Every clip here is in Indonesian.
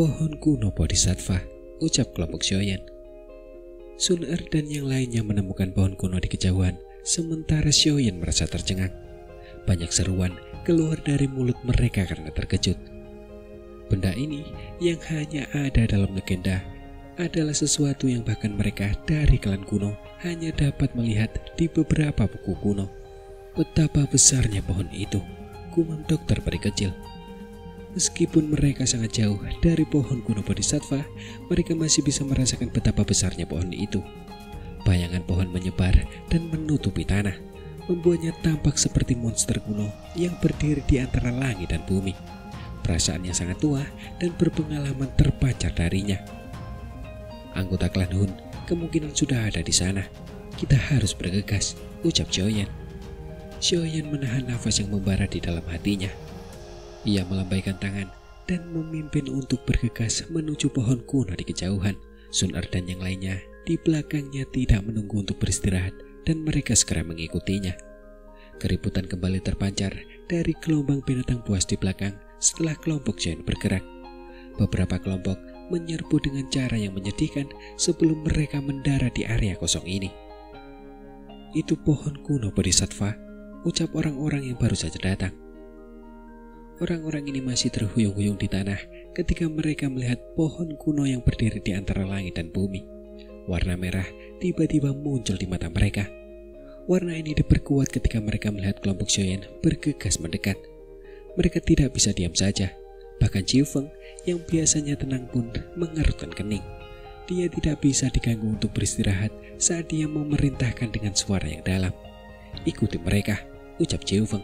Pohon kuno Bodhisattva, ucap kelompok Shoyen. Sun Er dan yang lainnya menemukan pohon kuno di kejauhan, sementara Shoyen merasa tercengang. Banyak seruan keluar dari mulut mereka karena terkejut. Benda ini yang hanya ada dalam legenda adalah sesuatu yang bahkan mereka dari klan kuno hanya dapat melihat di beberapa buku kuno. Betapa besarnya pohon itu, gumam dokter peri kecil. Meskipun mereka sangat jauh dari pohon kuno Bodhisattva, mereka masih bisa merasakan betapa besarnya pohon itu. Bayangan pohon menyebar dan menutupi tanah, membuatnya tampak seperti monster kuno yang berdiri di antara langit dan bumi. Perasaan yang sangat tua dan berpengalaman terpancar darinya. Anggota klan Hun kemungkinan sudah ada di sana. Kita harus bergegas, ucap Shoyen. Shoyen menahan nafas yang membara di dalam hatinya. Ia melambaikan tangan dan memimpin untuk bergegas menuju pohon kuno di kejauhan. Sun Er dan yang lainnya di belakangnya tidak menunggu untuk beristirahat dan mereka segera mengikutinya. Keributan kembali terpancar dari gelombang binatang buas di belakang setelah kelompok Shoyen bergerak. Beberapa kelompok menyerbu dengan cara yang menyedihkan sebelum mereka mendarat di area kosong ini. Itu pohon kuno Bodhisattva, ucap orang-orang yang baru saja datang. Orang-orang ini masih terhuyung-huyung di tanah ketika mereka melihat pohon kuno yang berdiri di antara langit dan bumi. Warna merah tiba-tiba muncul di mata mereka. Warna ini diperkuat ketika mereka melihat kelompok Shoyen bergegas mendekat. Mereka tidak bisa diam saja. Bahkan Chiu Feng yang biasanya tenang pun mengerutkan kening. Dia tidak bisa diganggu untuk beristirahat saat dia memerintahkan dengan suara yang dalam. Ikuti mereka, ucap Chiu Feng.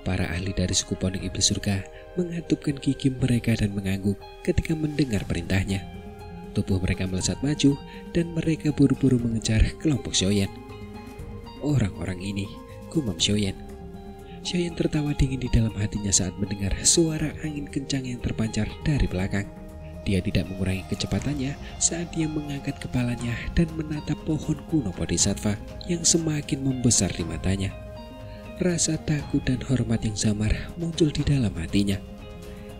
Para ahli dari suku pondok iblis surga mengatupkan gigi mereka dan mengangguk ketika mendengar perintahnya. Tubuh mereka melesat maju dan mereka buru-buru mengejar kelompok Shoyen. Orang-orang ini, gumam Shoyen. Shoyen tertawa dingin di dalam hatinya saat mendengar suara angin kencang yang terpancar dari belakang. Dia tidak mengurangi kecepatannya saat dia mengangkat kepalanya dan menatap pohon kuno Bodhisattva yang semakin membesar di matanya. Rasa takut dan hormat yang samar muncul di dalam hatinya.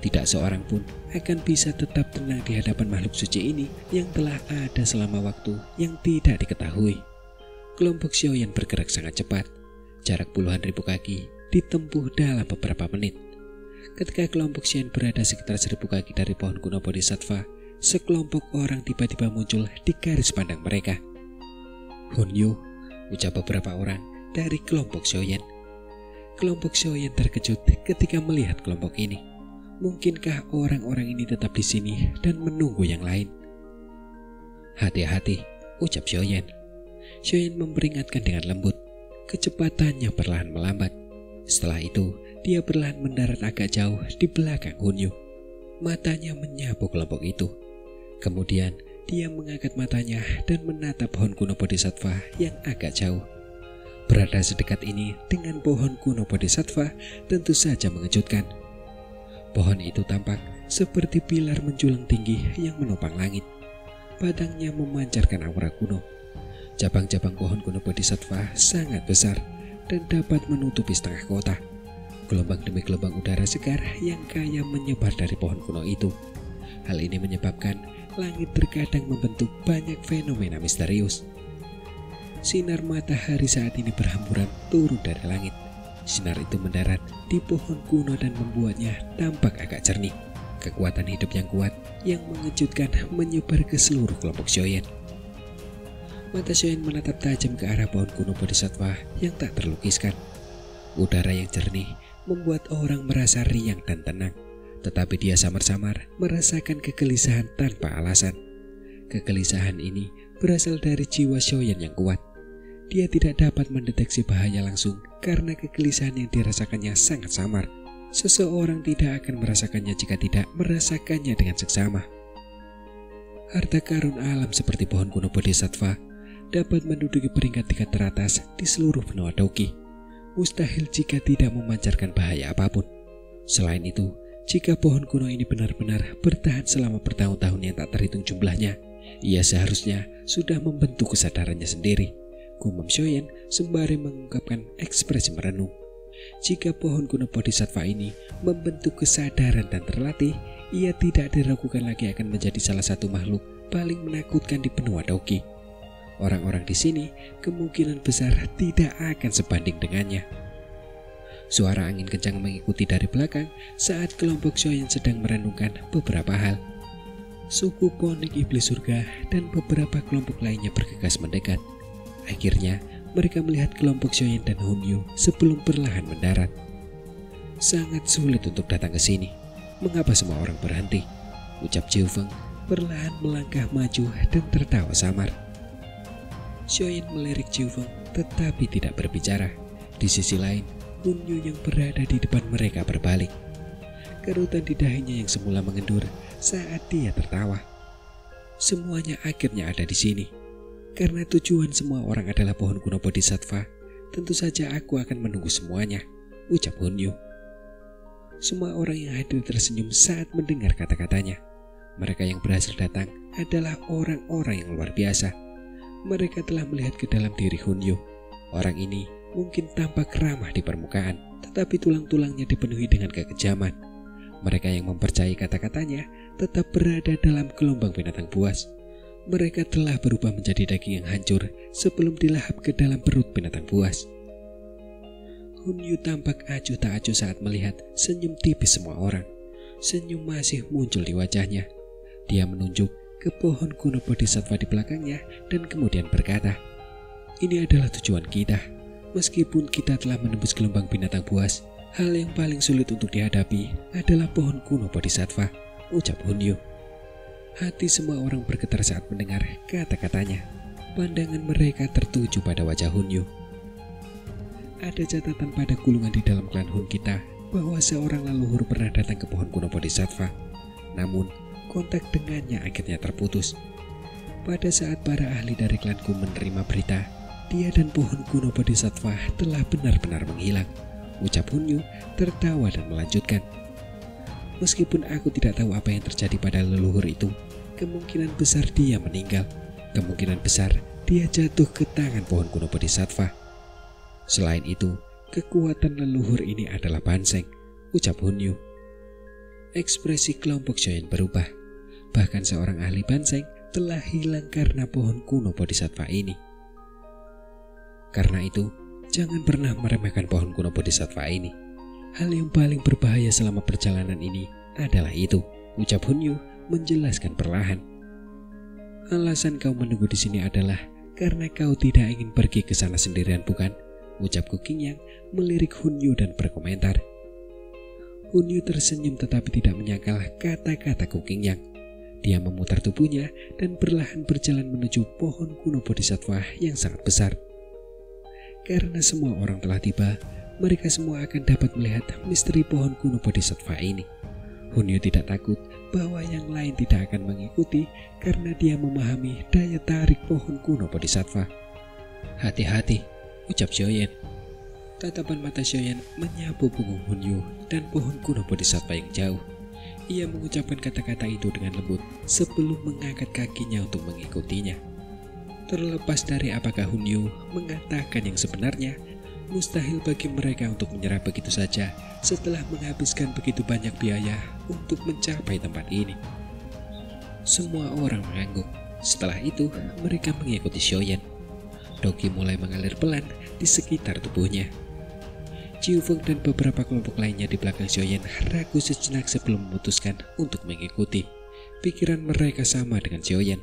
Tidak seorang pun akan bisa tetap tenang di hadapan makhluk suci ini yang telah ada selama waktu yang tidak diketahui. Kelompok Shoyen bergerak sangat cepat. Jarak puluhan ribu kaki ditempuh dalam beberapa menit. Ketika kelompok Shoyen berada sekitar 1000 kaki dari pohon kuno Bodhisattva, sekelompok orang tiba-tiba muncul di garis pandang mereka. Hunyu, ucap beberapa orang dari kelompok Shoyen. Kelompok Shoyen terkejut ketika melihat kelompok ini. Mungkinkah orang-orang ini tetap di sini dan menunggu yang lain? Hati-hati, ucap Shoyen. Shoyen memperingatkan dengan lembut. Kecepatannya perlahan melambat. Setelah itu, dia perlahan mendarat agak jauh di belakang Hunyu. Matanya menyapu kelompok itu. Kemudian, dia mengangkat matanya dan menatap pohon kuno Bodhisattva yang agak jauh. Berada sedekat ini dengan pohon kuno Bodhisattva tentu saja mengejutkan. Pohon itu tampak seperti pilar menjulang tinggi yang menopang langit. Batangnya memancarkan aura kuno. Cabang-cabang pohon kuno Bodhisattva sangat besar dan dapat menutupi setengah kota. Gelombang demi gelombang udara segar yang kaya menyebar dari pohon kuno itu. Hal ini menyebabkan langit terkadang membentuk banyak fenomena misterius. Sinar matahari saat ini berhamburan turun dari langit. Sinar itu mendarat di pohon kuno dan membuatnya tampak agak jernih. Kekuatan hidup yang kuat yang mengejutkan menyebar ke seluruh kelompok Shoyen. Mata Shoyen menatap tajam ke arah pohon kuno Bodhisattva yang tak terlukiskan. Udara yang jernih membuat orang merasa riang dan tenang. Tetapi dia samar-samar merasakan kegelisahan tanpa alasan. Kegelisahan ini berasal dari jiwa Shoyen yang kuat. Dia tidak dapat mendeteksi bahaya langsung karena kegelisahan yang dirasakannya sangat samar. Seseorang tidak akan merasakannya jika tidak merasakannya dengan seksama. Harta karun alam seperti pohon kuno Bodhisattva dapat menduduki peringkat 3 teratas di seluruh benua Doki. Mustahil jika tidak memancarkan bahaya apapun. Selain itu, jika pohon kuno ini benar-benar bertahan selama bertahun-tahun yang tak terhitung jumlahnya, ia seharusnya sudah membentuk kesadarannya sendiri. Gumam Shoyen sembari mengungkapkan ekspresi merenung. Jika pohon kuno Bodhisattva ini membentuk kesadaran dan terlatih, ia tidak diragukan lagi akan menjadi salah satu makhluk paling menakutkan di benua Doki. Orang-orang di sini kemungkinan besar tidak akan sebanding dengannya. Suara angin kencang mengikuti dari belakang saat kelompok Shoyan sedang merenungkan beberapa hal. Suku Konik Iblis Surga dan beberapa kelompok lainnya bergegas mendekat. Akhirnya mereka melihat kelompok Shoyan dan Hunyu sebelum perlahan mendarat. Sangat sulit untuk datang ke sini. Mengapa semua orang berhenti? Ucap Jiufeng perlahan melangkah maju dan tertawa samar. Shoyan melirik Jiufeng tetapi tidak berbicara. Di sisi lain, Hunyu yang berada di depan mereka berbalik. Kerutan di dahinya yang semula mengendur saat dia tertawa. Semuanya akhirnya ada di sini. Karena tujuan semua orang adalah pohon kuno Bodhisattva, tentu saja aku akan menunggu semuanya, ucap Hunyu. Semua orang yang hadir tersenyum saat mendengar kata-katanya. Mereka yang berhasil datang adalah orang-orang yang luar biasa. Mereka telah melihat ke dalam diri Hunyu. Orang ini mungkin tampak ramah di permukaan, tetapi tulang-tulangnya dipenuhi dengan kekejaman. Mereka yang mempercayai kata-katanya tetap berada dalam gelombang binatang buas. Mereka telah berubah menjadi daging yang hancur sebelum dilahap ke dalam perut binatang buas. Hunyu tampak acuh tak acuh saat melihat senyum tipis semua orang. Senyum masih muncul di wajahnya. Dia menunjuk ke pohon kuno Bodhisattva di belakangnya dan kemudian berkata, "Ini adalah tujuan kita. Meskipun kita telah menembus gelombang binatang buas, hal yang paling sulit untuk dihadapi adalah pohon kuno Bodhisattva," ucap Hunyu. Hati semua orang bergetar saat mendengar kata-katanya. Pandangan mereka tertuju pada wajah Hunyu. Ada catatan pada gulungan di dalam klan Hun kita bahwa seorang leluhur pernah datang ke pohon kuno Bodhisattva. Namun, kontak dengannya akhirnya terputus. Pada saat para ahli dari klanku menerima berita, dia dan pohon kuno Bodhisattva telah benar-benar menghilang, ucap Hunyu tertawa dan melanjutkan. Meskipun aku tidak tahu apa yang terjadi pada leluhur itu, kemungkinan besar dia meninggal. Kemungkinan besar dia jatuh ke tangan pohon kuno Bodhisattva. Selain itu, kekuatan leluhur ini adalah Banseng, ucap Hunyu. Ekspresi kelompok Shoyan berubah. Bahkan seorang ahli Banseng telah hilang karena pohon kuno Bodhisattva ini. Karena itu, jangan pernah meremehkan pohon kuno Bodhisattva ini. Hal yang paling berbahaya selama perjalanan ini adalah itu, ucap Hunyu menjelaskan perlahan. Alasan kau menunggu di sini adalah karena kau tidak ingin pergi ke sana sendirian, bukan? Ucap Qingyang melirik Hunyu dan berkomentar. Hunyu tersenyum tetapi tidak menyangkal kata-kata Qingyang. Dia memutar tubuhnya dan perlahan berjalan menuju pohon kuno Bodhisattva yang sangat besar. Karena semua orang telah tiba, mereka semua akan dapat melihat misteri pohon kuno Bodhisattva ini. Hunyu tidak takut bahwa yang lain tidak akan mengikuti karena dia memahami daya tarik pohon kuno Bodhisattva. Hati-hati, ucap Shoyan. Tatapan mata Shoyan menyapu punggung Hunyu dan pohon kuno Bodhisattva yang jauh. Ia mengucapkan kata-kata itu dengan lembut sebelum mengangkat kakinya untuk mengikutinya. Terlepas dari apakah Hunyu mengatakan yang sebenarnya, mustahil bagi mereka untuk menyerah begitu saja setelah menghabiskan begitu banyak biaya untuk mencapai tempat ini. Semua orang mengangguk. Setelah itu, mereka mengikuti Shoyan. Doki mulai mengalir pelan di sekitar tubuhnya. Jiufeng dan beberapa kelompok lainnya di belakang Shoyan ragu sejenak sebelum memutuskan untuk mengikuti. Pikiran mereka sama dengan Shoyan,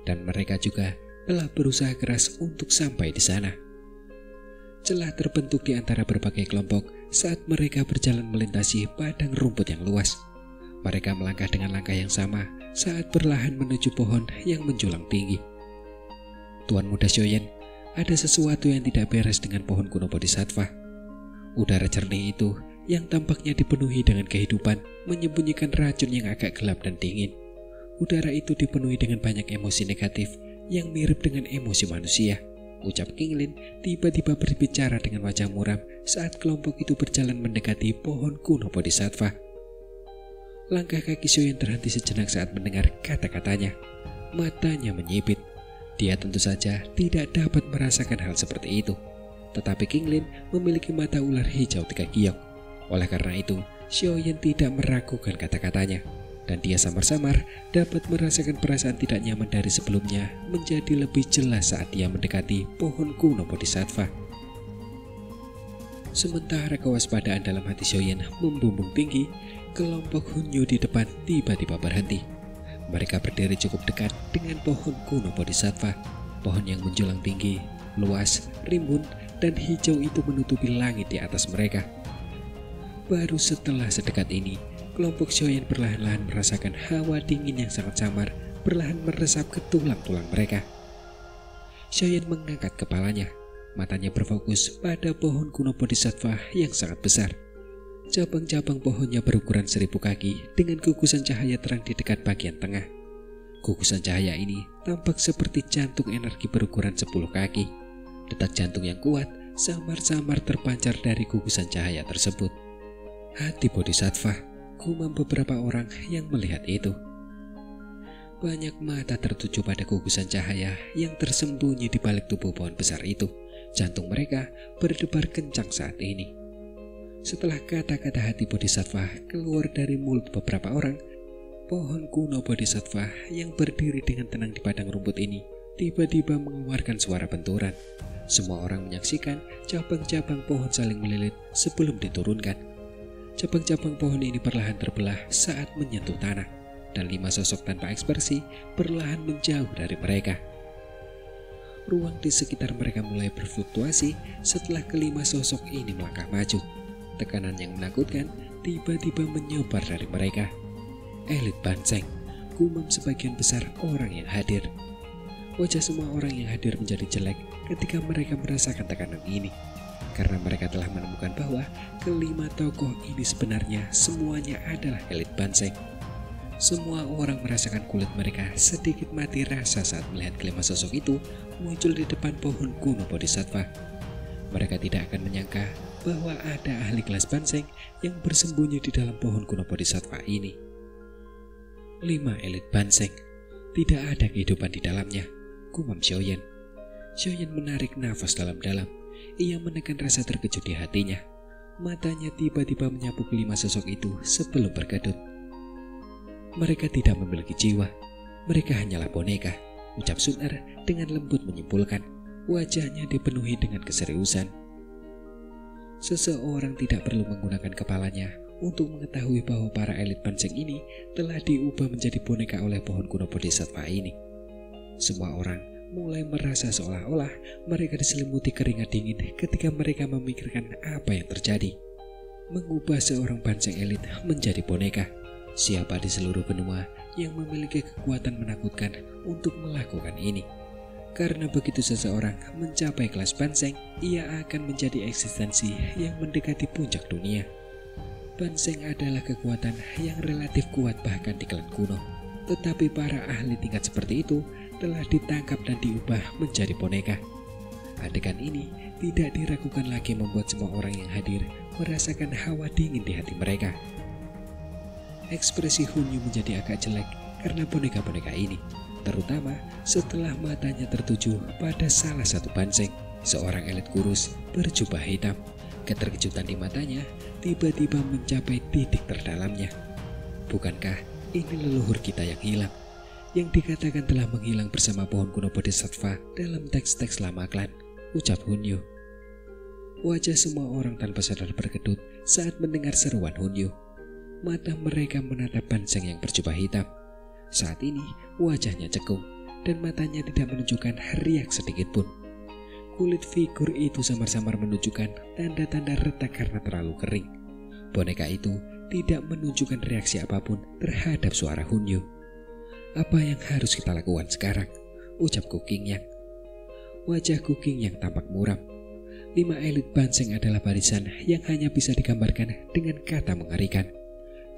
dan mereka juga telah berusaha keras untuk sampai di sana. Celah terbentuk di antara berbagai kelompok saat mereka berjalan melintasi padang rumput yang luas. Mereka melangkah dengan langkah yang sama saat perlahan menuju pohon yang menjulang tinggi. Tuan Muda Shoyan, ada sesuatu yang tidak beres dengan pohon kuno Bodhisattva. Udara jernih itu yang tampaknya dipenuhi dengan kehidupan menyembunyikan racun yang agak gelap dan dingin. Udara itu dipenuhi dengan banyak emosi negatif yang mirip dengan emosi manusia, ucap Qinglin tiba-tiba berbicara dengan wajah muram saat kelompok itu berjalan mendekati pohon kuno Bodhisattva. Langkah kaki Shoyan terhenti sejenak saat mendengar kata-katanya. Matanya menyipit. Dia tentu saja tidak dapat merasakan hal seperti itu. Tetapi Qinglin memiliki mata ular hijau 3 giok. Oleh karena itu, Shoyan tidak meragukan kata-katanya. dan dia samar-samar dapat merasakan perasaan tidak nyaman dari sebelumnya menjadi lebih jelas saat dia mendekati pohon kuno Bodhisattva. Sementara kewaspadaan dalam hati Xiaoyan membumbung tinggi, kelompok Hunyu di depan tiba-tiba berhenti. Mereka berdiri cukup dekat dengan pohon kuno Bodhisattva. Pohon yang menjulang tinggi, luas, rimbun, dan hijau itu menutupi langit di atas mereka. Baru setelah sedekat ini, kelompok Xiaoyan perlahan-lahan merasakan hawa dingin yang sangat samar perlahan meresap ke tulang-tulang mereka. Xiaoyan mengangkat kepalanya, matanya berfokus pada pohon kuno Bodhisattva yang sangat besar. Cabang-cabang pohonnya berukuran 1000 kaki dengan gugusan cahaya terang di dekat bagian tengah. Gugusan cahaya ini tampak seperti jantung energi berukuran 10 kaki. Detak jantung yang kuat samar-samar terpancar dari gugusan cahaya tersebut. Hati Bodhisattva, gumam beberapa orang yang melihat itu. Banyak mata tertuju pada gugusan cahaya yang tersembunyi di balik tubuh pohon besar itu. Jantung mereka berdebar kencang saat ini. Setelah kata-kata hati Bodhisattva keluar dari mulut beberapa orang, pohon kuno Bodhisattva yang berdiri dengan tenang di padang rumput ini tiba-tiba mengeluarkan suara benturan. Semua orang menyaksikan cabang-cabang pohon saling melilit sebelum diturunkan. Cabang-cabang pohon ini perlahan terbelah saat menyentuh tanah, dan 5 sosok tanpa ekspresi perlahan menjauh dari mereka. Ruang di sekitar mereka mulai berfluktuasi setelah kelima sosok ini melangkah maju. Tekanan yang menakutkan tiba-tiba menyebar dari mereka. Elit Banseng, gumam sebagian besar orang yang hadir. Wajah semua orang yang hadir menjadi jelek ketika mereka merasakan tekanan ini, karena mereka telah menemukan bahwa kelima tokoh ini sebenarnya semuanya adalah elit Banseng. Semua orang merasakan kulit mereka sedikit mati rasa saat melihat kelima sosok itu muncul di depan pohon kuno Bodhisattva. Mereka tidak akan menyangka bahwa ada ahli kelas Banseng yang bersembunyi di dalam pohon kuno Bodhisattva ini. 5 elit Banseng, tidak ada kehidupan di dalamnya, gumam Xiaoyan. Xiaoyan menarik nafas dalam-dalam. Ia menekan rasa terkejut di hatinya. Matanya tiba-tiba menyapu kelima sosok itu sebelum berkedut. Mereka tidak memiliki jiwa. Mereka hanyalah boneka, ucap Sun Er dengan lembut menyimpulkan. Wajahnya dipenuhi dengan keseriusan. Seseorang tidak perlu menggunakan kepalanya untuk mengetahui bahwa para elit Banseng ini telah diubah menjadi boneka oleh pohon kuno Bodhisattva ini. Semua orang mulai merasa seolah-olah mereka diselimuti keringat dingin ketika mereka memikirkan apa yang terjadi. Mengubah seorang Banseng elit menjadi boneka. Siapa di seluruh benua yang memiliki kekuatan menakutkan untuk melakukan ini? Karena begitu seseorang mencapai kelas Banseng, ia akan menjadi eksistensi yang mendekati puncak dunia. Banseng adalah kekuatan yang relatif kuat bahkan di klan kuno. Tetapi para ahli tingkat seperti itu telah ditangkap dan diubah menjadi boneka. Adegan ini tidak diragukan lagi membuat semua orang yang hadir merasakan hawa dingin di hati mereka. Ekspresi Hunyu menjadi agak jelek karena boneka-boneka ini, terutama setelah matanya tertuju pada salah satu Banseng, seorang elit kurus berjubah hitam. Keterkejutan di matanya tiba-tiba mencapai titik terdalamnya. Bukankah ini leluhur kita yang hilang, yang dikatakan telah menghilang bersama pohon kuno Bodhisattva dalam teks-teks lama klan, ucap Hunyu. Wajah semua orang tanpa sadar berkedut saat mendengar seruan Hunyu. Mata mereka menatap Banseng yang berjubah hitam. Saat ini wajahnya cekung dan matanya tidak menunjukkan riak sedikit pun. Kulit figur itu samar-samar menunjukkan tanda-tanda retak karena terlalu kering. Boneka itu tidak menunjukkan reaksi apapun terhadap suara Hunyu. Apa yang harus kita lakukan sekarang? Ucap Kuking Yang. Wajah Kuking Yang tampak muram. 5 elit Banseng adalah barisan yang hanya bisa digambarkan dengan kata mengerikan.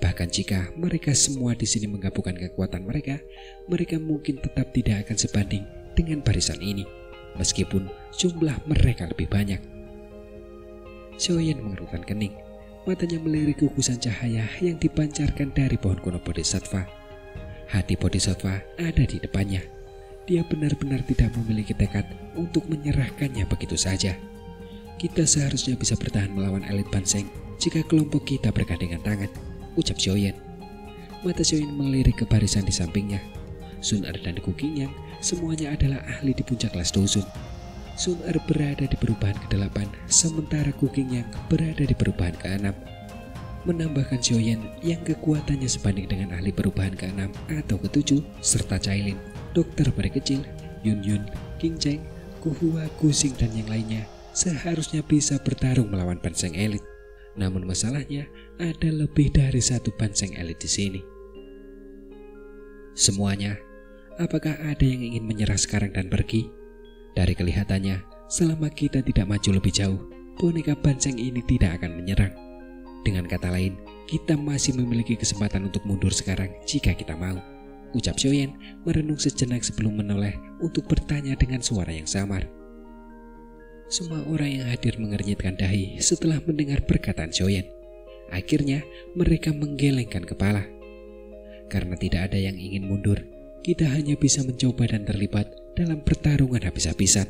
Bahkan jika mereka semua di sini menggabungkan kekuatan mereka, mereka mungkin tetap tidak akan sebanding dengan barisan ini, meskipun jumlah mereka lebih banyak. Xiaoyan mengerutkan kening. Matanya melirik gugusan cahaya yang dipancarkan dari pohon kuno Bodhisattva. Hati Bodhisattva ada di depannya. Dia benar-benar tidak memiliki tekad untuk menyerahkannya begitu saja. Kita seharusnya bisa bertahan melawan elit Banseng jika kelompok kita bergandengan tangan, ucap Xiaoyan. Mata Xiaoyan melirik ke barisan di sampingnya. Sun Er dan Gu Qingyang semuanya adalah ahli di puncak kelas dusun. Sun Er berada di perubahan ke-8, sementara Gu Qingyang berada di perubahan ke-6. Menambahkan Xiaoyan yang kekuatannya sebanding dengan ahli perubahan ke-6 atau ke-7 serta Cailin, dokter peri kecil, Yun Yun, King Cheng, Gu Hua, Gu Xing dan yang lainnya seharusnya bisa bertarung melawan Banseng elit. Namun masalahnya ada lebih dari satu Banseng elit di sini. Semuanya, apakah ada yang ingin menyerah sekarang dan pergi? Dari kelihatannya, selama kita tidak maju lebih jauh, boneka Banseng ini tidak akan menyerang. Dengan kata lain, kita masih memiliki kesempatan untuk mundur sekarang jika kita mau, ucap Xiaoyan merenung sejenak sebelum menoleh untuk bertanya dengan suara yang samar. Semua orang yang hadir mengernyitkan dahi setelah mendengar perkataan Xiaoyan. Akhirnya mereka menggelengkan kepala. Karena tidak ada yang ingin mundur, kita hanya bisa mencoba dan terlibat dalam pertarungan habis-habisan.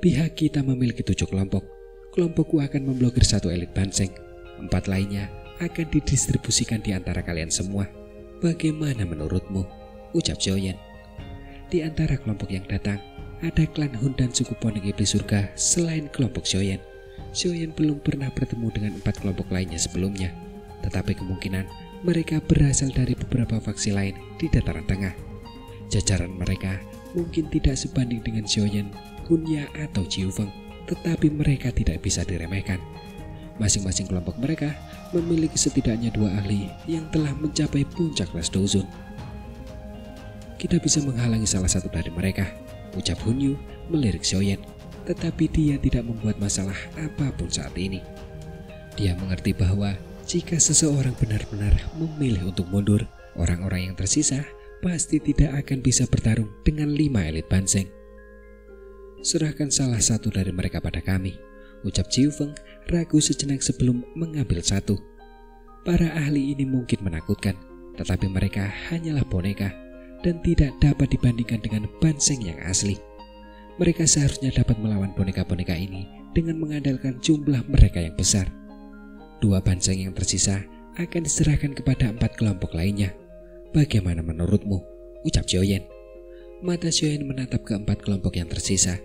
Pihak kita memiliki 7 kelompok. Kelompokku akan memblokir 1 elit Banseng. 4 lainnya akan didistribusikan di antara kalian semua. Bagaimana menurutmu? Ucap Xiaoyan. Di antara kelompok yang datang, ada klan Hun dan suku Ponic Iblis Surga selain kelompok Xiaoyan. Xiaoyan belum pernah bertemu dengan 4 kelompok lainnya sebelumnya. Tetapi kemungkinan mereka berasal dari beberapa faksi lain di dataran tengah. Jajaran mereka mungkin tidak sebanding dengan Xiaoyan, Hunya atau Jiu Feng, tetapi mereka tidak bisa diremehkan. Masing-masing kelompok mereka memiliki setidaknya 2 ahli yang telah mencapai puncak kelas dusun. Kita bisa menghalangi salah satu dari mereka, ucap Hunyu melirik Xiaoyan, tetapi dia tidak membuat masalah apapun saat ini. Dia mengerti bahwa jika seseorang benar-benar memilih untuk mundur, orang-orang yang tersisa pasti tidak akan bisa bertarung dengan 5 elit Banseng. Serahkan salah satu dari mereka pada kami, ucap Jiu Feng ragu sejenak sebelum mengambil satu. Para ahli ini mungkin menakutkan, tetapi mereka hanyalah boneka dan tidak dapat dibandingkan dengan Banseng yang asli. Mereka seharusnya dapat melawan boneka-boneka ini dengan mengandalkan jumlah mereka yang besar. 2 Banseng yang tersisa akan diserahkan kepada 4 kelompok lainnya. Bagaimana menurutmu? Ucap Xiaoyan. Mata Xiaoyan menatap ke 4 kelompok yang tersisa.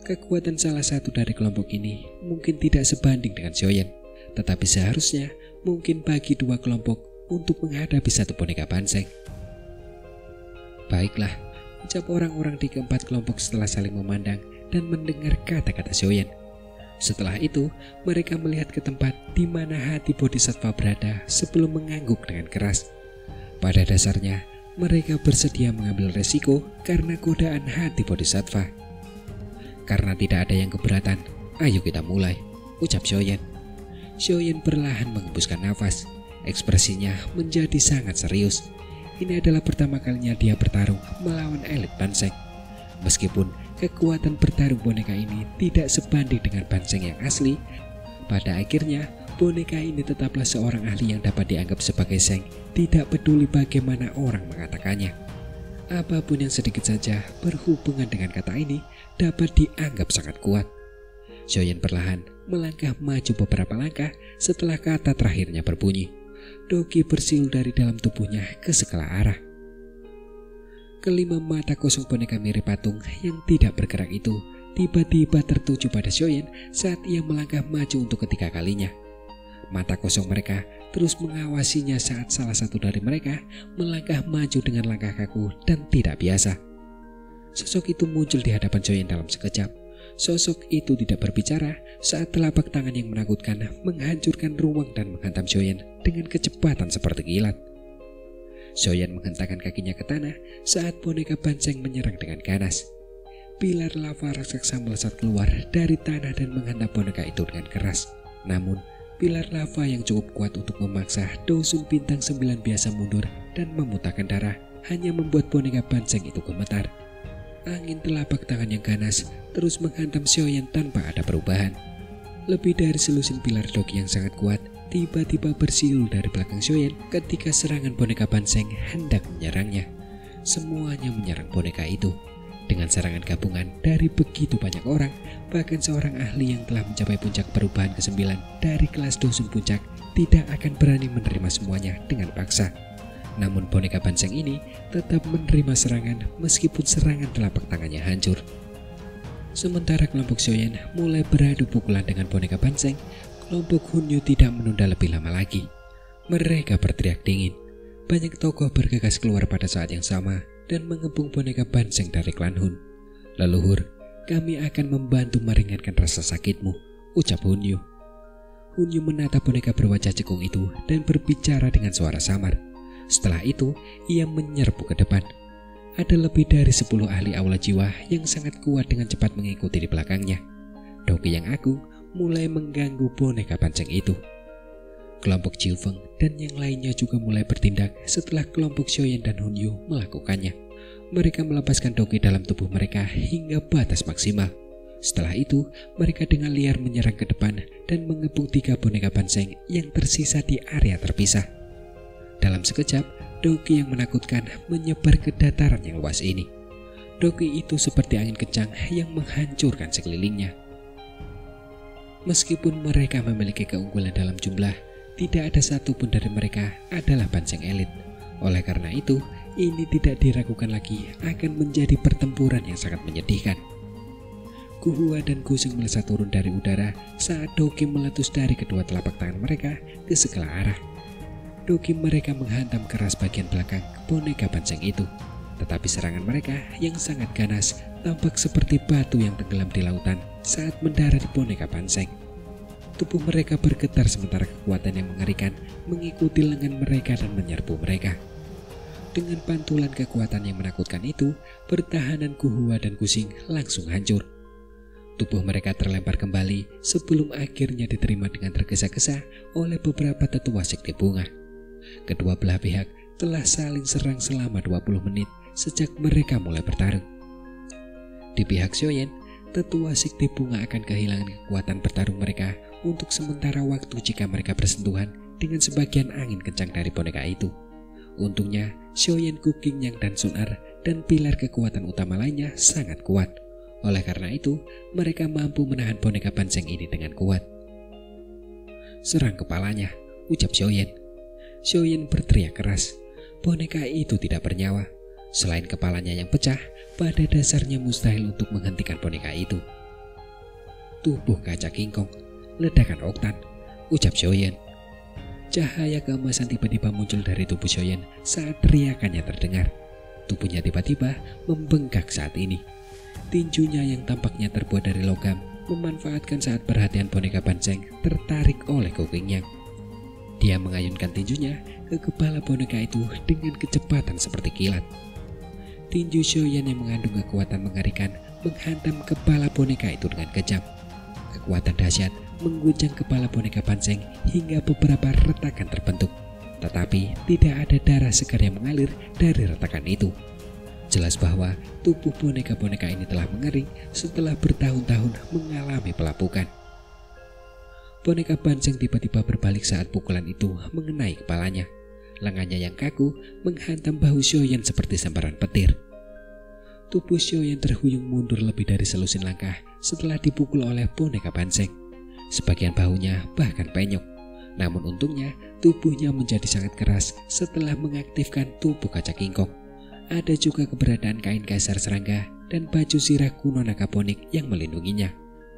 Kekuatan salah satu dari kelompok ini mungkin tidak sebanding dengan Xiaoyan, tetapi seharusnya mungkin bagi 2 kelompok untuk menghadapi 1 boneka Banseng. Baiklah, ucap orang-orang di keempat kelompok setelah saling memandang dan mendengar kata-kata Xiaoyan. Setelah itu, mereka melihat ke tempat di mana hati Bodhisattva berada sebelum mengangguk dengan keras. Pada dasarnya, mereka bersedia mengambil resiko karena godaan hati Bodhisattva. Karena tidak ada yang keberatan, ayo kita mulai, ucap Xiaoyan. Xiaoyan perlahan menghembuskan nafas. Ekspresinya menjadi sangat serius. Ini adalah pertama kalinya dia bertarung melawan elit Banseng. Meskipun kekuatan bertarung boneka ini tidak sebanding dengan Banseng yang asli, pada akhirnya boneka ini tetaplah seorang ahli yang dapat dianggap sebagai Seng, tidak peduli bagaimana orang mengatakannya. Apapun yang sedikit saja berhubungan dengan kata ini dapat dianggap sangat kuat. Xiaoyan perlahan melangkah maju beberapa langkah setelah kata terakhirnya berbunyi. Doki bersiul dari dalam tubuhnya ke segala arah. Kelima mata kosong boneka mirip patung yang tidak bergerak itu tiba-tiba tertuju pada Xiaoyan saat ia melangkah maju untuk ketiga kalinya. Mata kosong mereka terus mengawasinya saat salah satu dari mereka melangkah maju dengan langkah kaku dan tidak biasa. Sosok itu muncul di hadapan Xiaoyan dalam sekejap. Sosok itu tidak berbicara saat telapak tangan yang menakutkan menghancurkan ruang dan menghantam Xiaoyan dengan kecepatan seperti kilat. Xiaoyan menghentakkan kakinya ke tanah saat boneka Banseng menyerang dengan ganas. Pilar lava raksasa melesat keluar dari tanah dan menghantam boneka itu dengan keras. Namun, pilar lava yang cukup kuat untuk memaksa Dusun Bintang 9 biasa mundur dan memuntahkan darah hanya membuat boneka Banseng itu gemetar. Angin telapak tangan yang ganas terus menghantam Xiaoyan tanpa ada perubahan. Lebih dari selusin pilar doki yang sangat kuat tiba-tiba bersiul dari belakang Xiaoyan ketika serangan boneka Banseng hendak menyerangnya. Semuanya menyerang boneka itu. Dengan serangan gabungan dari begitu banyak orang, bahkan seorang ahli yang telah mencapai puncak perubahan ke-9 dari kelas dusun puncak tidak akan berani menerima semuanya dengan paksa. Namun boneka Banseng ini tetap menerima serangan meskipun serangan telapak tangannya hancur. Sementara kelompok Xiaoyan mulai beradu pukulan dengan boneka Banseng, kelompok Hunyu tidak menunda lebih lama lagi. Mereka berteriak dingin. Banyak tokoh bergegas keluar pada saat yang sama dan mengepung boneka Banseng dari klan Hun. "Leluhur, kami akan membantu meringankan rasa sakitmu," ucap Hunyu. Hunyu menatap boneka berwajah cekung itu dan berbicara dengan suara samar. Setelah itu, ia menyerbu ke depan. Ada lebih dari 10 ahli aula jiwa yang sangat kuat dengan cepat mengikuti di belakangnya. Doki yang agung mulai mengganggu boneka Banseng itu. Kelompok Jiu Feng dan yang lainnya juga mulai bertindak setelah kelompok Xiaoyan dan Hunyu melakukannya. Mereka melepaskan doki dalam tubuh mereka hingga batas maksimal. Setelah itu, mereka dengan liar menyerang ke depan dan mengepung 3 boneka Banseng yang tersisa di area terpisah. Dalam sekejap, doki yang menakutkan menyebar ke dataran yang luas ini. Doki itu seperti angin kencang yang menghancurkan sekelilingnya. Meskipun mereka memiliki keunggulan dalam jumlah, tidak ada satupun dari mereka adalah Banseng elit. Oleh karena itu, ini tidak diragukan lagi akan menjadi pertempuran yang sangat menyedihkan. Gu Hua dan Gu Xing melesat turun dari udara saat doki meletus dari kedua telapak tangan mereka ke segala arah. Doki mereka menghantam keras bagian belakang boneka Banseng itu, tetapi serangan mereka yang sangat ganas tampak seperti batu yang tenggelam di lautan saat mendarat di boneka Banseng. Tubuh mereka bergetar sementara kekuatan yang mengerikan mengikuti lengan mereka dan menyerbu mereka. Dengan pantulan kekuatan yang menakutkan itu, pertahanan Gu Hua dan Gu Xing langsung hancur. Tubuh mereka terlempar kembali sebelum akhirnya diterima dengan tergesa-gesa oleh beberapa tetua sekte bunga. Kedua belah pihak telah saling serang selama 20 menit sejak mereka mulai bertarung. Di pihak Xiaoyan, tetua sekte bunga akan kehilangan kekuatan bertarung mereka untuk sementara waktu jika mereka bersentuhan dengan sebagian angin kencang dari boneka itu. Untungnya, Xiaoyan, Gu Qingyang dan Sun Er dan pilar kekuatan utama lainnya sangat kuat. Oleh karena itu, mereka mampu menahan boneka Banseng ini dengan kuat. "Serang kepalanya," ucap Xiaoyan. Xiaoyan berteriak keras. Boneka itu tidak bernyawa. Selain kepalanya yang pecah, pada dasarnya mustahil untuk menghentikan boneka itu. "Tubuh kaca kingkong, ledakan oktan," ucap Xiaoyan. Cahaya keemasan tiba-tiba muncul dari tubuh Xiaoyan saat teriakannya terdengar. Tubuhnya tiba-tiba membengkak saat ini. Tinjunya yang tampaknya terbuat dari logam memanfaatkan saat perhatian boneka Banseng tertarik oleh Gu Qingyang. Dia mengayunkan tinjunya ke kepala boneka itu dengan kecepatan seperti kilat. Tinju Xiaoyan yang mengandung kekuatan mengerikan menghantam kepala boneka itu dengan kejam. Kekuatan dahsyat mengguncang kepala boneka Banseng hingga beberapa retakan terbentuk. Tetapi tidak ada darah segar yang mengalir dari retakan itu. Jelas bahwa tubuh boneka-boneka ini telah mengering setelah bertahun-tahun mengalami pelapukan. Boneka Banseng tiba-tiba berbalik saat pukulan itu mengenai kepalanya. Lengannya yang kaku menghantam bahu Xiaoyan seperti sambaran petir. Tubuh Xiaoyan terhuyung mundur lebih dari selusin langkah setelah dipukul oleh boneka Banseng. Sebagian bahunya bahkan penyok. Namun untungnya tubuhnya menjadi sangat keras setelah mengaktifkan tubuh kaca kingkong. Ada juga keberadaan kain kaisar serangga dan baju sirah kuno Nagaponik yang melindunginya.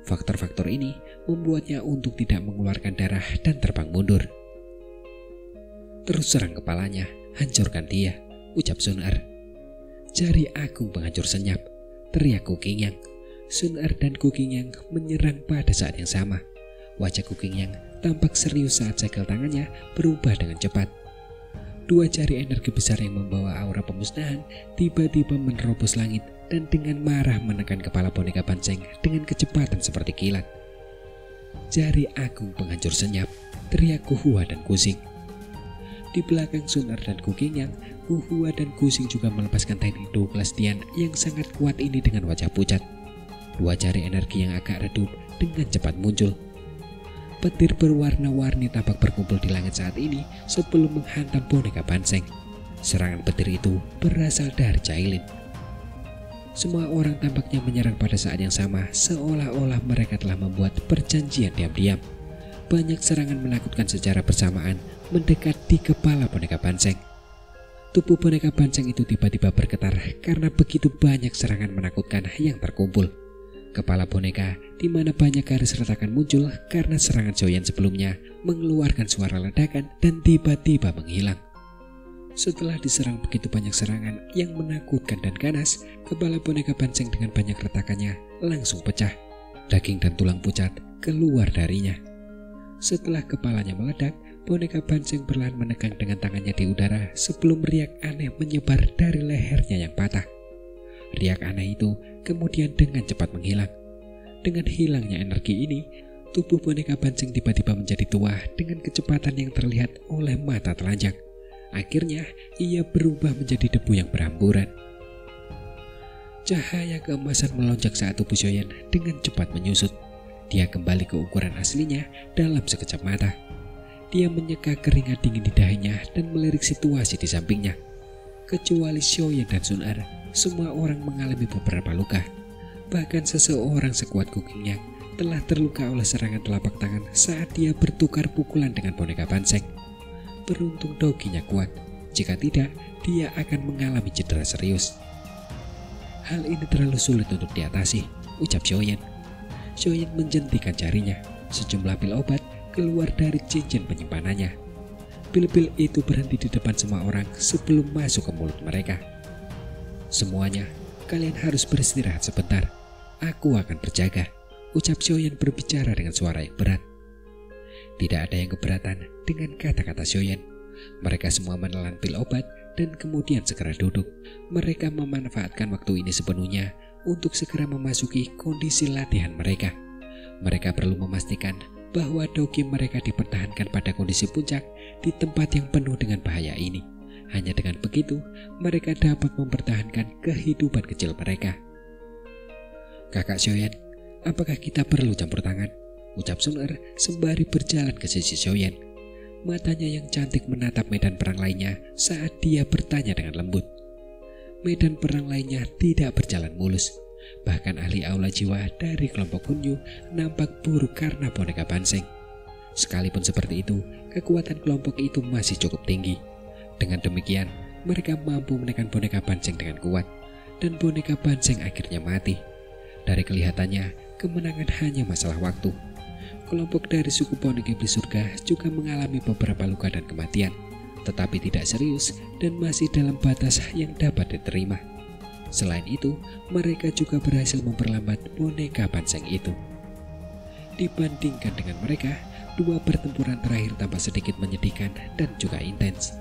Faktor-faktor ini membuatnya untuk tidak mengeluarkan darah dan terbang mundur. "Terus serang kepalanya, hancurkan dia," ucap Sun Er. "Jari agung penghancur senyap," teriak Gu Qingyang. Sun Er dan Gu Qingyang menyerang pada saat yang sama. Wajah Gu Qingyang tampak serius saat segel tangannya berubah dengan cepat. Dua jari energi besar yang membawa aura pemusnahan tiba-tiba menerobos langit dan dengan marah menekan kepala boneka Banseng dengan kecepatan seperti kilat. "Jari agung penghancur senyap," teriak Gu Hua dan Gu Xing. Di belakang Sun Er dan Gu Qingyang, Gu Hua dan Gu Xing juga melepaskan teknik Douglas Tian yang sangat kuat ini dengan wajah pucat. Dua jari energi yang agak redup dengan cepat muncul. Petir berwarna-warni tampak berkumpul di langit saat ini sebelum menghantam boneka Banseng. Serangan petir itu berasal dari Cailin. Semua orang tampaknya menyerang pada saat yang sama, seolah-olah mereka telah membuat perjanjian diam-diam. Banyak serangan menakutkan secara bersamaan mendekat di kepala boneka Banseng. tubuh boneka Banseng itu tiba-tiba bergetar karena begitu banyak serangan menakutkan yang terkumpul. Kepala boneka di mana banyak garis retakan muncul karena serangan Xiaoyan sebelumnya mengeluarkan suara ledakan dan tiba-tiba menghilang. Setelah diserang begitu banyak serangan yang menakutkan dan ganas, kepala boneka Banseng dengan banyak retakannya langsung pecah. Daging dan tulang pucat keluar darinya. Setelah kepalanya meledak, boneka Banseng perlahan menekan dengan tangannya di udara sebelum riak aneh menyebar dari lehernya yang patah. Riak aneh itu kemudian dengan cepat menghilang. Dengan hilangnya energi ini, tubuh boneka Banseng tiba-tiba menjadi tua dengan kecepatan yang terlihat oleh mata telanjang. Akhirnya, ia berubah menjadi debu yang berhamburan. Cahaya keemasan melonjak saat tubuh Xiaoyan dengan cepat menyusut. Dia kembali ke ukuran aslinya dalam sekejap mata. Dia menyeka keringat dingin di dahinya dan melirik situasi di sampingnya. Kecuali Xiaoyan dan Sun Er, semua orang mengalami beberapa luka. Bahkan seseorang sekuat Kukingnya telah terluka oleh serangan telapak tangan saat dia bertukar pukulan dengan boneka Banseng. Beruntung doginya kuat, jika tidak dia akan mengalami cedera serius. Hal ini terlalu sulit untuk diatasi, ucap Xiaoyan. Xiaoyan menjentikan jarinya. Sejumlah pil obat keluar dari cincin penyimpanannya. Pil-pil itu berhenti di depan semua orang sebelum masuk ke mulut mereka. Semuanya, kalian harus beristirahat sebentar. Aku akan berjaga, ucap Xiaoyan berbicara dengan suara yang berat. Tidak ada yang keberatan dengan kata-kata Xiaoyan. Mereka semua menelan pil obat dan kemudian segera duduk. Mereka memanfaatkan waktu ini sepenuhnya untuk segera memasuki kondisi latihan mereka. Mereka perlu memastikan bahwa dogi mereka dipertahankan pada kondisi puncak di tempat yang penuh dengan bahaya ini. Hanya dengan begitu, mereka dapat mempertahankan kehidupan kecil mereka. Kakak Xiaoyan, apakah kita perlu campur tangan? Ucap Sun Er sembari berjalan ke sisi Xiaoyan. Matanya yang cantik menatap medan perang lainnya saat dia bertanya dengan lembut. Medan perang lainnya tidak berjalan mulus. Bahkan ahli aula jiwa dari kelompok Kunyu nampak buruk karena boneka Banseng. Sekalipun seperti itu, kekuatan kelompok itu masih cukup tinggi. Dengan demikian, mereka mampu menekan boneka Banseng dengan kuat. Dan boneka Banseng akhirnya mati. Dari kelihatannya, kemenangan hanya masalah waktu. Kelompok dari suku Pondok Iblis Surga juga mengalami beberapa luka dan kematian, tetapi tidak serius dan masih dalam batas yang dapat diterima. Selain itu, mereka juga berhasil memperlambat boneka Banseng itu. Dibandingkan dengan mereka, dua pertempuran terakhir tampak sedikit menyedihkan dan juga intens.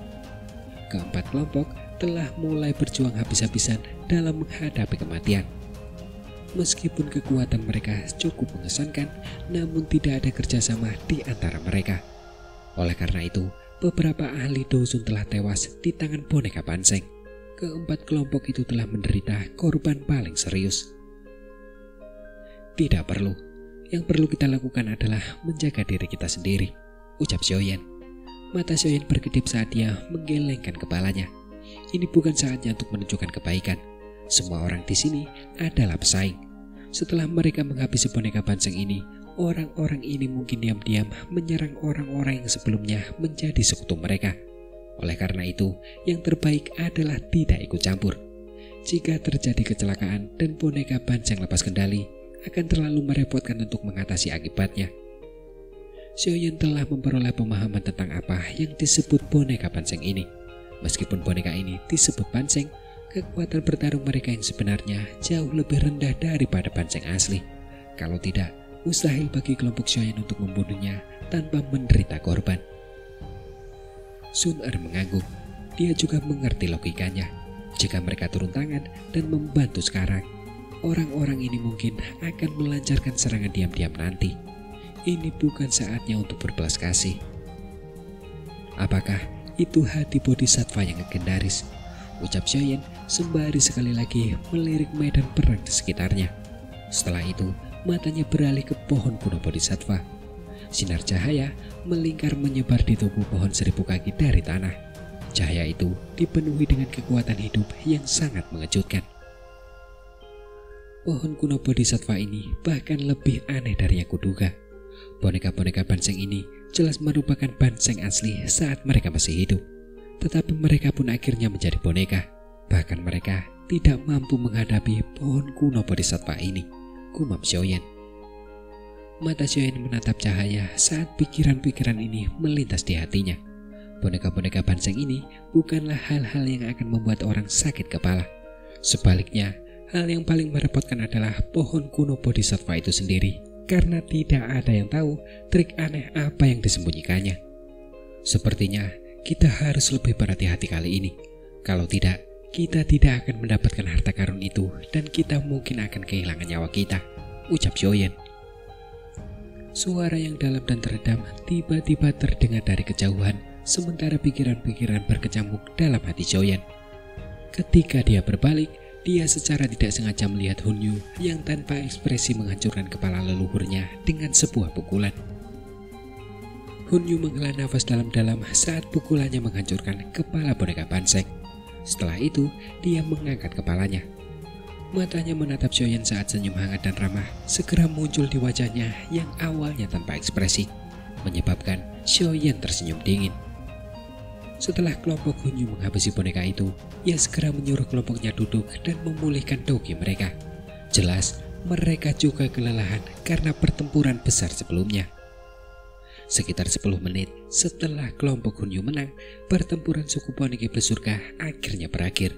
Keempat kelompok telah mulai berjuang habis-habisan dalam menghadapi kematian. Meskipun kekuatan mereka cukup mengesankan, namun tidak ada kerjasama di antara mereka. Oleh karena itu, beberapa ahli Dosun telah tewas di tangan boneka Banseng. Keempat kelompok itu telah menderita korban paling serius. Tidak perlu. Yang perlu kita lakukan adalah menjaga diri kita sendiri, ucap Xiaoyan. Mata Xiaoyan berkedip saat dia menggelengkan kepalanya. Ini bukan saatnya untuk menunjukkan kebaikan. Semua orang di sini adalah pesaing. Setelah mereka menghabisi boneka Banseng ini, orang-orang ini mungkin diam-diam menyerang orang-orang yang sebelumnya menjadi sekutu mereka. Oleh karena itu, yang terbaik adalah tidak ikut campur. Jika terjadi kecelakaan dan boneka Banseng lepas kendali, akan terlalu merepotkan untuk mengatasi akibatnya. Xiaoyan telah memperoleh pemahaman tentang apa yang disebut boneka Banseng ini. Meskipun boneka ini disebut Banseng, kekuatan bertarung mereka yang sebenarnya jauh lebih rendah daripada Banseng asli. Kalau tidak, mustahil bagi kelompok Xiaoyan untuk membunuhnya tanpa menderita korban. Sun Er mengangguk. Dia juga mengerti logikanya. Jika mereka turun tangan dan membantu sekarang, orang-orang ini mungkin akan melancarkan serangan diam-diam nanti. Ini bukan saatnya untuk berbelas kasih. Apakah itu hati bodhisattva yang legendaris? Ucap Xiaoyan sembari sekali lagi melirik medan perang di sekitarnya. Setelah itu, matanya beralih ke pohon kuno bodhisattva. Sinar cahaya melingkar menyebar di tubuh pohon 1000 kaki dari tanah. Cahaya itu dipenuhi dengan kekuatan hidup yang sangat mengejutkan. Pohon kuno bodhisattva ini bahkan lebih aneh dari yang kuduga. Boneka-boneka Banseng ini jelas merupakan Banseng asli saat mereka masih hidup. Tetapi mereka pun akhirnya menjadi boneka. Bahkan mereka tidak mampu menghadapi pohon kuno bodhisattva ini, gumam Xiaoyan. Mata Xiaoyan menatap cahaya saat pikiran-pikiran ini melintas di hatinya. Boneka-boneka Banseng ini bukanlah hal-hal yang akan membuat orang sakit kepala. Sebaliknya, hal yang paling merepotkan adalah pohon kuno bodhisattva itu sendiri, karena tidak ada yang tahu trik aneh apa yang disembunyikannya. Sepertinya kita harus lebih berhati-hati kali ini. Kalau tidak, kita tidak akan mendapatkan harta karun itu dan kita mungkin akan kehilangan nyawa kita, ucap Xiaoyan. Suara yang dalam dan teredam tiba-tiba terdengar dari kejauhan, sementara pikiran-pikiran berkecamuk dalam hati Xiaoyan. Ketika dia berbalik, dia secara tidak sengaja melihat Hunyu yang tanpa ekspresi menghancurkan kepala leluhurnya dengan sebuah pukulan. Hunyu menghela nafas dalam-dalam saat pukulannya menghancurkan kepala boneka Banseng. Setelah itu, dia mengangkat kepalanya. Matanya menatap Xiaoyan saat senyum hangat dan ramah segera muncul di wajahnya yang awalnya tanpa ekspresi, menyebabkan Xiaoyan tersenyum dingin. Setelah kelompok Hunyu menghabisi boneka itu, ia segera menyuruh kelompoknya duduk dan memulihkan dogi mereka. Jelas, mereka juga kelelahan karena pertempuran besar sebelumnya. Sekitar 10 menit setelah kelompok Hunyu menang, pertempuran suku Ponik Iblis Surga akhirnya berakhir.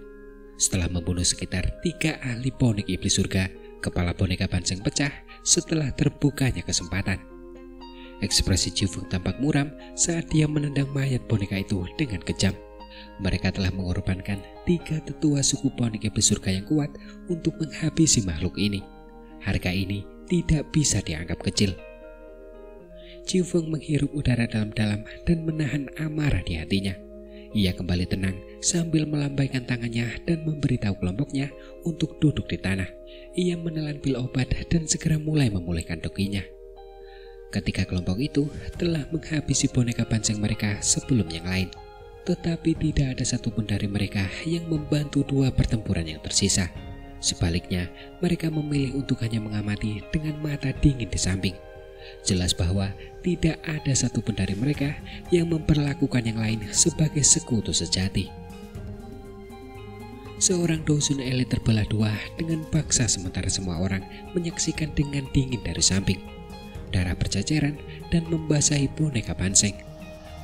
Setelah membunuh sekitar 3 ahli Ponik Iblis Surga, kepala boneka Banseng pecah setelah terbukanya kesempatan. Ekspresi Jifeng tampak muram saat dia menendang mayat boneka itu dengan kejam. Mereka telah mengorbankan 3 tetua suku Ponik Iblis Surga yang kuat untuk menghabisi makhluk ini. Harga ini tidak bisa dianggap kecil. Jifeng menghirup udara dalam-dalam dan menahan amarah di hatinya. Ia kembali tenang sambil melambaikan tangannya dan memberitahu kelompoknya untuk duduk di tanah. Ia menelan pil obat dan segera mulai memulihkan doginya. Ketika kelompok itu telah menghabisi boneka Banseng mereka sebelum yang lain, tetapi tidak ada satupun dari mereka yang membantu 2 pertempuran yang tersisa. Sebaliknya, mereka memilih untuk hanya mengamati dengan mata dingin di samping. Jelas bahwa tidak ada satupun dari mereka yang memperlakukan yang lain sebagai sekutu sejati. Seorang dusun elit terbelah 2 dengan paksa sementara semua orang menyaksikan dengan dingin dari samping. Darah berceceran dan membasahi boneka Banseng.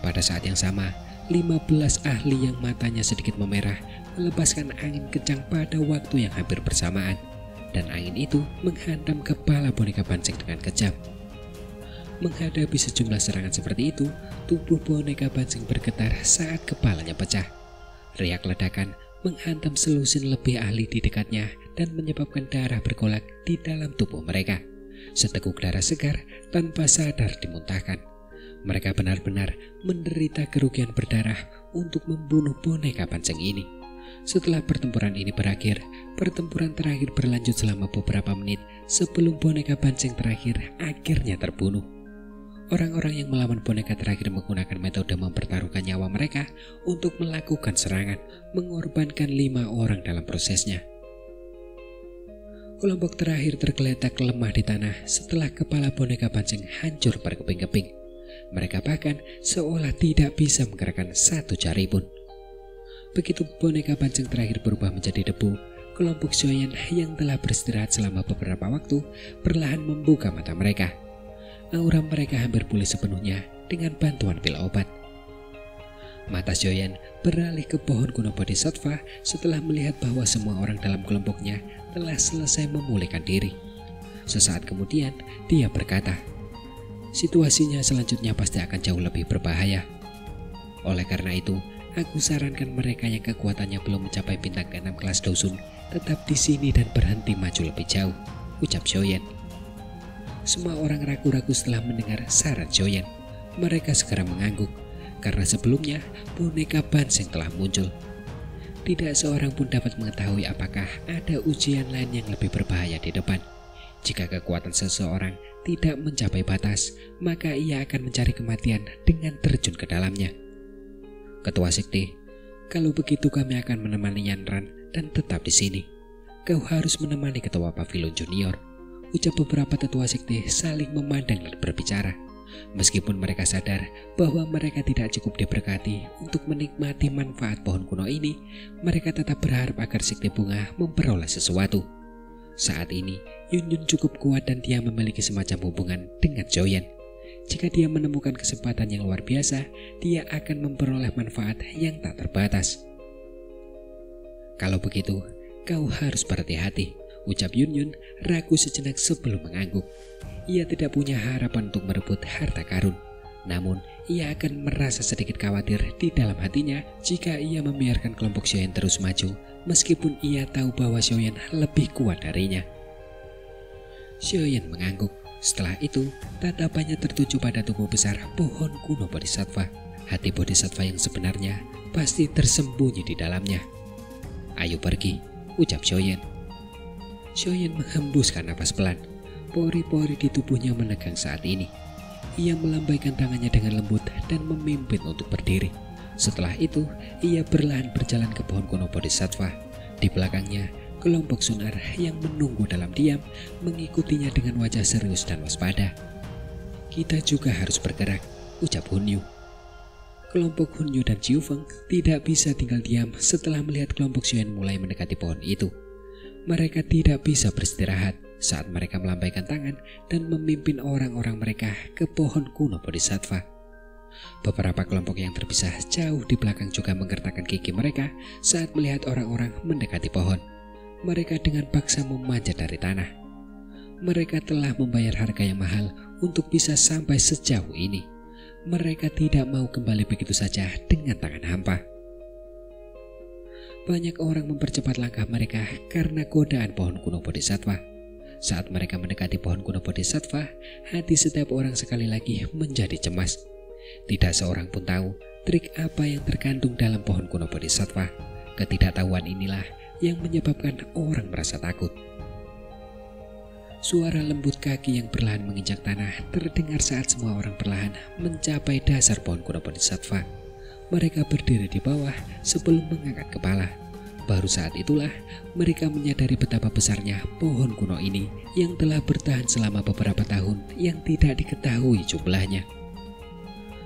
Pada saat yang sama, 15 ahli yang matanya sedikit memerah melepaskan angin kencang pada waktu yang hampir bersamaan, dan angin itu menghantam kepala boneka Banseng dengan kejam. Menghadapi sejumlah serangan seperti itu, tubuh boneka Banseng bergetar saat kepalanya pecah. Riak ledakan menghantam selusin lebih ahli di dekatnya dan menyebabkan darah bergolak di dalam tubuh mereka. Seteguk darah segar tanpa sadar dimuntahkan. Mereka benar-benar menderita kerugian berdarah untuk membunuh boneka Banseng ini. Setelah pertempuran ini berakhir, pertempuran terakhir berlanjut selama beberapa menit sebelum boneka Banseng terakhir akhirnya terbunuh. Orang-orang yang melawan boneka terakhir menggunakan metode mempertaruhkan nyawa mereka untuk melakukan serangan, mengorbankan 5 orang dalam prosesnya. Kelompok terakhir tergeletak lemah di tanah setelah kepala boneka Banseng hancur berkeping-keping. Mereka bahkan seolah tidak bisa menggerakkan 1 jari pun. Begitu boneka Banseng terakhir berubah menjadi debu, kelompok Xiaoyan yang telah beristirahat selama beberapa waktu perlahan membuka mata mereka. Aura mereka hampir pulih sepenuhnya dengan bantuan pil obat. Mata Xiaoyan beralih ke pohon kuno bodhisattva setelah melihat bahwa semua orang dalam kelompoknya telah selesai memulihkan diri. Sesaat kemudian, dia berkata, "Situasinya selanjutnya pasti akan jauh lebih berbahaya. Oleh karena itu, aku sarankan mereka yang kekuatannya belum mencapai bintang ke-6 kelas dusun tetap di sini dan berhenti maju lebih jauh," ucap Xiaoyan. Semua orang ragu-ragu setelah mendengar saran Xiaoyan. Mereka segera mengangguk, karena sebelumnya boneka Banseng telah muncul. Tidak seorang pun dapat mengetahui apakah ada ujian lain yang lebih berbahaya di depan. Jika kekuatan seseorang tidak mencapai batas, maka ia akan mencari kematian dengan terjun ke dalamnya. Ketua Sekte, kalau begitu kami akan menemani Yanran dan tetap di sini. Kau harus menemani Ketua Pavilion Junior, ucap beberapa tetua sekte saling memandang dan berbicara. Meskipun mereka sadar bahwa mereka tidak cukup diberkati untuk menikmati manfaat pohon kuno ini, mereka tetap berharap agar sekte bunga memperoleh sesuatu. Saat ini, Yun Yun cukup kuat dan dia memiliki semacam hubungan dengan Xiaoyan. Jika dia menemukan kesempatan yang luar biasa, dia akan memperoleh manfaat yang tak terbatas. Kalau begitu, kau harus berhati-hati, ucap Yun Yun ragu sejenak sebelum mengangguk. Ia tidak punya harapan untuk merebut harta karun. Namun, ia akan merasa sedikit khawatir di dalam hatinya jika ia membiarkan kelompok Xiaoyan terus maju, meskipun ia tahu bahwa Xiaoyan lebih kuat darinya. Xiaoyan mengangguk. Setelah itu, tatapannya tertuju pada tubuh besar pohon kuno Bodhisattva. Hati Bodhisattva yang sebenarnya pasti tersembunyi di dalamnya. Ayo pergi, ucap Xiaoyan. Xiaoyan menghembuskan napas pelan. Pori-pori di tubuhnya menegang saat ini. Ia melambaikan tangannya dengan lembut dan memimpin untuk berdiri. Setelah itu, ia perlahan berjalan ke pohon kuno Bodhisattva. Di belakangnya, kelompok Sunar yang menunggu dalam diam mengikutinya dengan wajah serius dan waspada. Kita juga harus bergerak, ucap Hunyu. Kelompok Hunyu dan Jiu Feng tidak bisa tinggal diam setelah melihat kelompok Xiaoyan mulai mendekati pohon itu. Mereka tidak bisa beristirahat saat mereka melambaikan tangan dan memimpin orang-orang mereka ke pohon kuno Bodhisattva. Beberapa kelompok yang terpisah jauh di belakang juga menggertakkan gigi mereka saat melihat orang-orang mendekati pohon. Mereka dengan paksa memanjat dari tanah. Mereka telah membayar harga yang mahal untuk bisa sampai sejauh ini. Mereka tidak mau kembali begitu saja dengan tangan hampa. Banyak orang mempercepat langkah mereka karena godaan pohon kuno Bodhisattva. Saat mereka mendekati pohon kuno Bodhisattva, hati setiap orang sekali lagi menjadi cemas. Tidak seorang pun tahu trik apa yang terkandung dalam pohon kuno Bodhisattva. Ketidaktahuan inilah yang menyebabkan orang merasa takut. Suara lembut kaki yang perlahan menginjak tanah terdengar saat semua orang perlahan mencapai dasar pohon kuno Bodhisattva. Mereka berdiri di bawah sebelum mengangkat kepala. Baru saat itulah mereka menyadari betapa besarnya pohon kuno ini yang telah bertahan selama beberapa tahun yang tidak diketahui jumlahnya.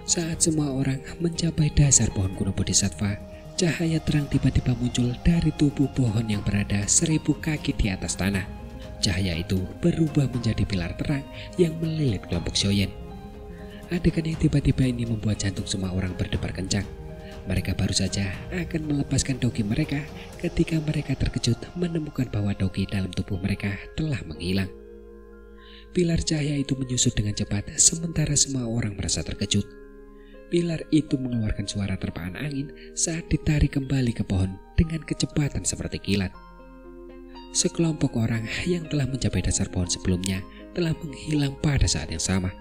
Saat semua orang mencapai dasar pohon kuno Bodhisattva, cahaya terang tiba-tiba muncul dari tubuh pohon yang berada 1000 kaki di atas tanah. Cahaya itu berubah menjadi pilar terang yang melilit kelompok Xiaoyan. Adegan yang tiba-tiba ini membuat jantung semua orang berdebar kencang. Mereka baru saja akan melepaskan dogi mereka ketika mereka terkejut menemukan bahwa dogi dalam tubuh mereka telah menghilang. Pilar cahaya itu menyusut dengan cepat sementara semua orang merasa terkejut. Pilar itu mengeluarkan suara terpaan angin saat ditarik kembali ke pohon dengan kecepatan seperti kilat. Sekelompok orang yang telah mencapai dasar pohon sebelumnya telah menghilang pada saat yang sama.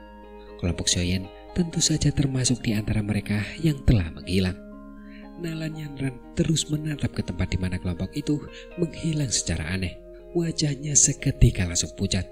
Kelompok Xiaoyan tentu saja termasuk di antara mereka yang telah menghilang. Nalan Yanran terus menatap ke tempat di mana kelompok itu menghilang secara aneh. Wajahnya seketika langsung pucat.